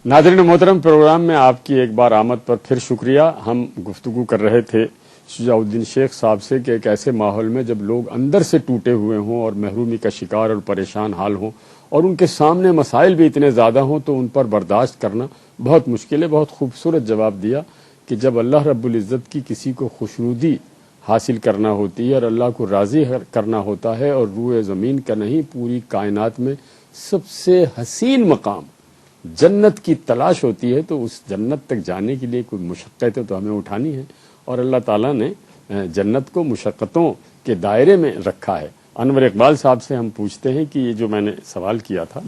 ناظرین محترم، پروگرام میں آپ کی ایک بار آمد پر پھر شکریہ۔ ہم گفتگو کر رہے تھے شجاع الدین شیخ صاحب سے کہ ایک ایسے ماحول میں جب لوگ اندر سے ٹوٹے ہوئے ہوں اور محرومی کا شکار اور پریشان حال ہوں اور ان کے سامنے مسائل بھی اتنے زیادہ ہوں تو ان پر برداشت کرنا بہت مشکل ہے۔ بہت خوبصورت جواب دیا کہ جب اللہ رب العزت کی کسی کو خوشنودی حاصل کرنا ہوتی ہے اور اللہ کو راضی کرنا ہوتا ہے اور روئے زمین کا نہیں پوری کائنات میں سب سے حسین مقام جنت کی تلاش ہوتی ہے تو اس جنت تک جانے کے لیے کوئی مشقتیں تو ہمیں اٹھانی ہے، اور اللہ تعالیٰ نے جنت کو مشقتوں کے دائرے میں رکھا ہے۔ انور اقبال صاحب سے ہم پوچھتے ہیں کہ یہ جو میں نے سوال کیا تھا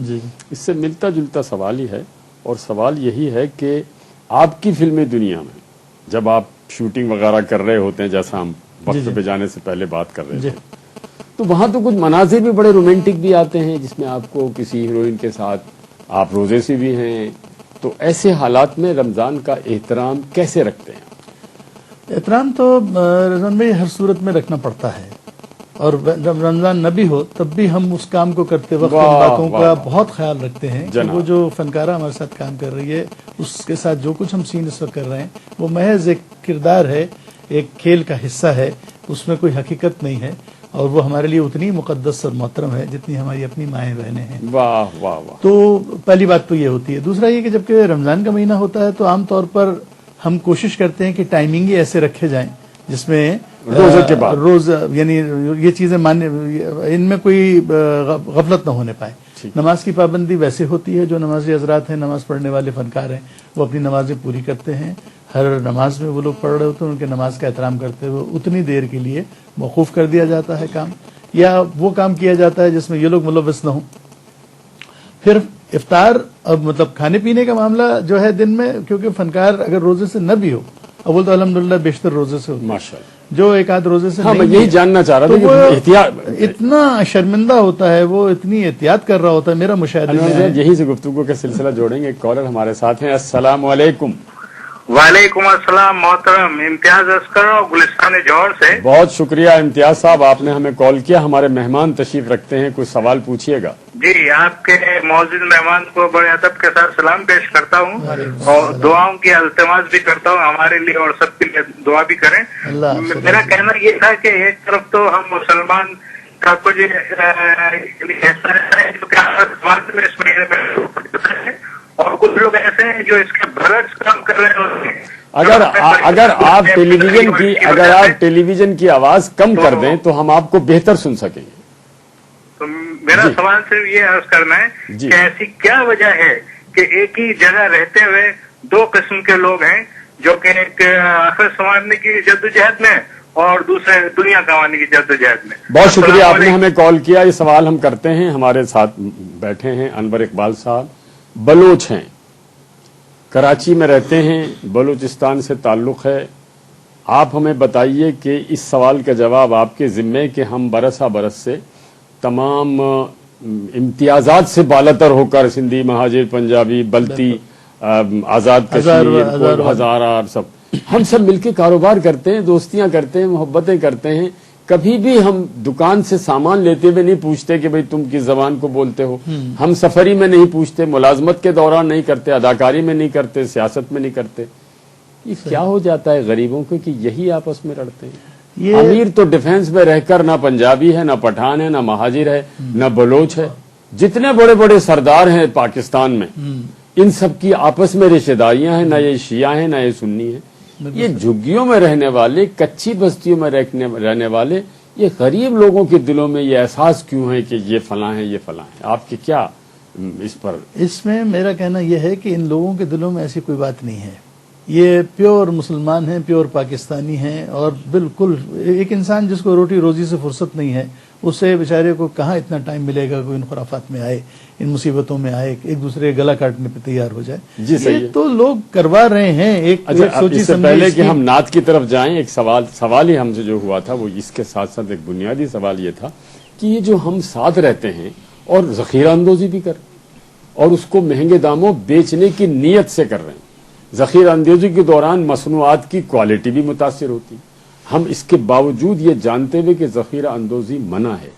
اس سے ملتا جلتا سوال ہی ہے، اور سوال یہی ہے کہ آپ کی فلمی دنیا میں جب آپ شوٹنگ وغیرہ کر رہے ہوتے ہیں، جیسا ہم وقت پہ جانے سے پہلے بات کر رہے تھے، تو وہاں تو کچھ مناظر بھی بڑے رومانٹک بھی آتے ہیں جس میں آپ کو کسی ہیروئن کے ساتھ آپ روزے سے بھی ہیں، تو ایسے حالات میں رمضان کا احترام کیسے رکھتے ہیں؟ احترام تو رمضان میں ہر صورت میں رکھنا پڑتا ہے، اور جب رمضان نہ بھی ہو تب بھی ہم اس کام کو کرتے وقت ان باتوں کا بہت خیال رکھتے ہیں کہ وہ جو فنکارہ ہمارے ساتھ کام کر رہی ہے اس کے ساتھ جو کچھ ہم سین اس وقت کر رہے ہیں وہ محض ایک کردار ہے، ایک کھیل کا حصہ ہے، اس میں کوئی حقیقت نہیں ہے، اور وہ ہمارے لیے اتنی مقدس اور محترم ہے جتنی ہماری اپنی مائیں بہنیں ہیں۔ واہ واہ واہ۔ تو پہلی بات تو یہ ہوتی ہے۔ دوسرا یہ کہ جب کہ رمضان کا مہینہ ہوتا ہے تو عام طور پر ہم کوشش کرتے ہیں کہ ٹائمنگ ایسے رکھے جائیں جس میں روزے کے بعد روز یعنی یہ چیزیں ان میں کوئی غفلت نہ ہونے پائے۔ نماز کی پابندی ویسے ہوتی ہے، جو نمازی حضرات ہیں، نماز پڑھنے والے فنکار ہیں، وہ اپنی نمازیں پوری کرتے ہیں، ہر نماز میں وہ لوگ پڑھ رہے ہوتے ہیں، ان کے نماز کا احترام کرتے ہوئے اتنی دیر کے لیے موقوف کر دیا جاتا ہے کام، یا وہ کام کیا جاتا ہے جس میں یہ لوگ ملوث نہ ہوں۔ پھر افطار اب مطلب کھانے پینے کا معاملہ جو ہے دن میں، کیونکہ فنکار اگر روزے سے نہ بھی ہو، اول تو الحمدللہ بیشتر روزے سے ہوتا ہے، جو ایک آدھ روزے سے میں یہی جاننا چاہ رہا تھا کہ اتنا شرمندہ ہوتا ہے، وہ اتنی احتیاط کر رہا ہوتا ہے۔ میرا مشاہدہ یہی سے گفتگو کا سلسلہ جوڑیں گے۔ ایک کالر ہمارے ساتھ ہیں۔ السلام علیکم۔ وعلیکم السلام محترم، امتیاز اسکر اور گلستان جوہر سے۔ بہت شکریہ امتیاز صاحب، آپ نے ہمیں کال کیا۔ ہمارے مہمان تشریف رکھتے ہیں، کوئی سوال پوچھیے گا۔ جی، آپ کے معزز مہمان کو بڑے ادب کے ساتھ سلام پیش کرتا ہوں اور دعاؤں کی التماس بھی کرتا ہوں، ہمارے لیے اور سب کے لیے دعا بھی کریں۔ میرا کہنا یہ تھا کہ ایک طرف تو ہم مسلمان کا کچھ ایسا ہے جو کہ اس مہینے میں، اور کچھ لوگ ایسے ہیں جو اس کے برعکس کام کر رہے ہوتے ہیں۔ اگر آپ ٹیلی ویژن کی آواز کم کر دیں تو ہم آپ کو بہتر سن سکیں گے۔ تو میرا سوال صرف یہ عرض کرنا ہے کہ ایسی کیا وجہ ہے کہ ایک ہی جگہ رہتے ہوئے دو قسم کے لوگ ہیں، جو کہ ایک آخر سنوارنے کی جدوجہد میں اور دوسرے دنیا کمانے کی جدوجہد میں۔ بہت شکریہ، آپ نے ہمیں کال کیا۔ یہ سوال ہم کرتے ہیں۔ ہمارے ساتھ بیٹھے ہیں انور اقبال صاحب، بلوچ ہیں، کراچی میں رہتے ہیں، بلوچستان سے تعلق ہے۔ آپ ہمیں بتائیے کہ اس سوال کا جواب آپ کے ذمے کہ ہم برسا برس سے تمام امتیازات سے بالاتر ہو کر سندھی، مہاجر، پنجابی، بلتی، آزاد کشمیر، ہزارہ، ہم سب مل کے کاروبار کرتے ہیں، دوستیاں کرتے ہیں، محبتیں کرتے ہیں۔ کبھی بھی ہم دکان سے سامان لیتے ہوئے نہیں پوچھتے کہ بھئی تم کس زبان کو بولتے ہو، ہم سفری میں نہیں پوچھتے، ملازمت کے دوران نہیں کرتے، اداکاری میں نہیں کرتے، سیاست میں نہیں کرتے۔ یہ کیا ہو جاتا ہے غریبوں کو کہ یہی آپس میں لڑتے ہیں؟ امیر تو ڈیفنس میں رہ کر نہ پنجابی ہے، نہ پٹھان ہے، نہ مہاجر ہے، نہ بلوچ ہے، جتنے بڑے بڑے سردار ہیں پاکستان میں ان سب کی آپس میں رشتہ داریاں ہیں، نہ یہ شیعہ ہیں نہ یہ سنی ہیں۔ یہ جھگیوں میں رہنے والے، کچی بستیوں میں رہنے والے، یہ غریب لوگوں کے دلوں میں یہ احساس کیوں ہے کہ یہ فلاں ہیں یہ فلاں ہیں؟ آپ کے کیا اس میں میرا کہنا یہ ہے کہ ان لوگوں کے دلوں میں ایسی کوئی بات نہیں ہے۔ یہ پیور مسلمان ہیں، پیور پاکستانی ہیں، اور بالکل ایک انسان جس کو روٹی روزی سے فرصت نہیں ہے، اسے بیچارے کو کہاں اتنا ٹائم ملے گا کوئی ان خرافات میں آئے، ان مصیبتوں میں آئے، ایک دوسرے گلا کاٹنے پہ تیار ہو جائے۔ جی صحیح ہے، تو لوگ کروا رہے ہیں ایک سوچی سے پہلے کہ ہم نعت کی طرف جائیں، ایک سوال ہی ہم سے جو ہوا تھا وہ اس کے ساتھ ساتھ ایک بنیادی سوال یہ تھا کہ یہ جو ہم ساتھ رہتے ہیں اور ذخیرہ اندوزی بھی کر اور اس کو مہنگے داموں بیچنے کی نیت سے کر رہے ہیں، ذخیرہ اندوزی کے دوران مصنوعات کی کوالٹی بھی متاثر ہوتی، ہم اس کے باوجود یہ جانتے ہوئے کہ ذخیرہ اندوزی منع ہے،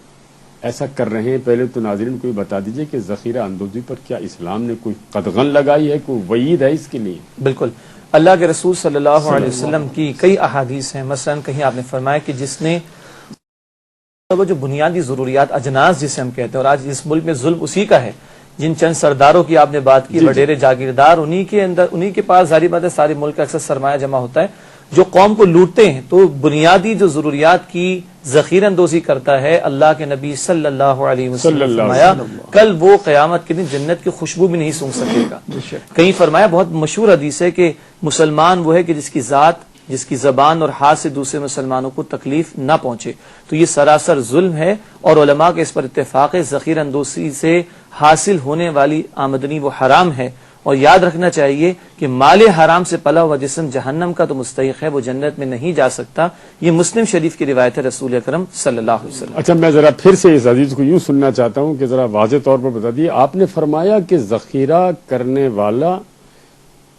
ایسا کر رہے ہیں. پہلے تو ناظرین کو یہ بتا دیجئے کہ ذخیرہ اندوزی پر کیا اسلام نے کوئی قدغن لگائی ہے, کوئی وعید ہے اس کے لیے؟ بالکل. اللہ کے رسول صلی اللہ علیہ وسلم کی کئی احادیث ہیں. مثلا کہیں آپ نے فرمایا کہ جس نے وہ جو بنیادی ضروریات اجناس جسے ہم کہتے ہیں, اور آج اس ملک میں ظلم اسی کا ہے, جن چند سرداروں کی آپ نے بات کی, وڈیرے جاگیردار, انہی کے پاس ظاہری بات ہے سارے ملک کا اکثر سرمایہ جمع ہوتا ہے جو قوم کو لوٹتے ہیں. تو بنیادی جو ضروریات کی ذخیرہ اندوزی کرتا ہے, اللہ کے نبی صلی اللہ علیہ وسلم نے فرمایا کل وہ قیامت کے دن جنت کی خوشبو بھی نہیں سونگھ سکے گا. کہیں فرمایا, بہت مشہور حدیث ہے کہ مسلمان وہ ہے کہ جس کی ذات, جس کی زبان اور ہاتھ سے دوسرے مسلمانوں کو تکلیف نہ پہنچے. تو یہ سراسر ظلم ہے, اور علماء کے اس پر اتفاق ہے ذخیرہ اندوزی سے حاصل ہونے والی آمدنی وہ حرام ہے. اور یاد رکھنا چاہیے کہ مال حرام سے پلا ہوا جسم جہنم کا تو مستحق ہے, وہ جنت میں نہیں جا سکتا. یہ مسلم شریف کی روایت ہے رسول اکرم صلی اللہ علیہ وسلم. اچھا, میں ذرا پھر سے اس حدیث کو یوں سننا چاہتا ہوں کہ ذرا واضح طور پر بتا دیے. آپ نے فرمایا کہ ذخیرہ کرنے والا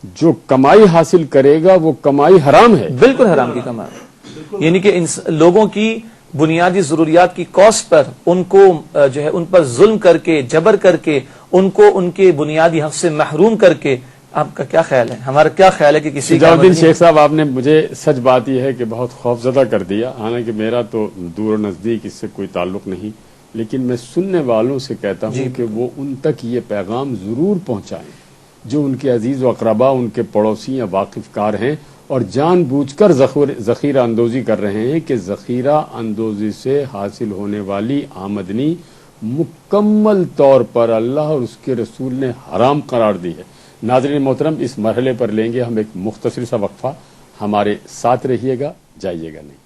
جو کمائی حاصل کرے گا وہ کمائی حرام ہے. بالکل حرام کی کمائی, یعنی کہ لوگوں کی بنیادی ضروریات کی کاسٹ پر ان کو جو ہے ان پر ظلم کر کے, جبر کر کے, ان کو ان کے بنیادی حق سے محروم کر کے. آپ کا کیا خیال ہے, ہمارا کیا خیال ہے کہ کسی شجاع الدین شیخ صاحب, آپ نے مجھے سچ بات یہ ہے کہ بہت خوفزدہ کر دیا. حالانکہ میرا تو دور و نزدیک اس سے کوئی تعلق نہیں, لیکن میں سننے والوں سے کہتا ہوں کہ وہ ان تک یہ پیغام ضرور پہنچائیں جو ان کے عزیز و اقربا, ان کے پڑوسی یا واقف کار ہیں اور جان بوجھ کر ذخیرہ اندوزی کر رہے ہیں کہ ذخیرہ اندوزی سے حاصل ہونے والی آمدنی مکمل طور پر اللہ اور اس کے رسول نے حرام قرار دی ہے. ناظرین محترم, اس مرحلے پر لیں گے ہم ایک مختصر سا وقفہ. ہمارے ساتھ رہیے گا, جائیے گا نہیں.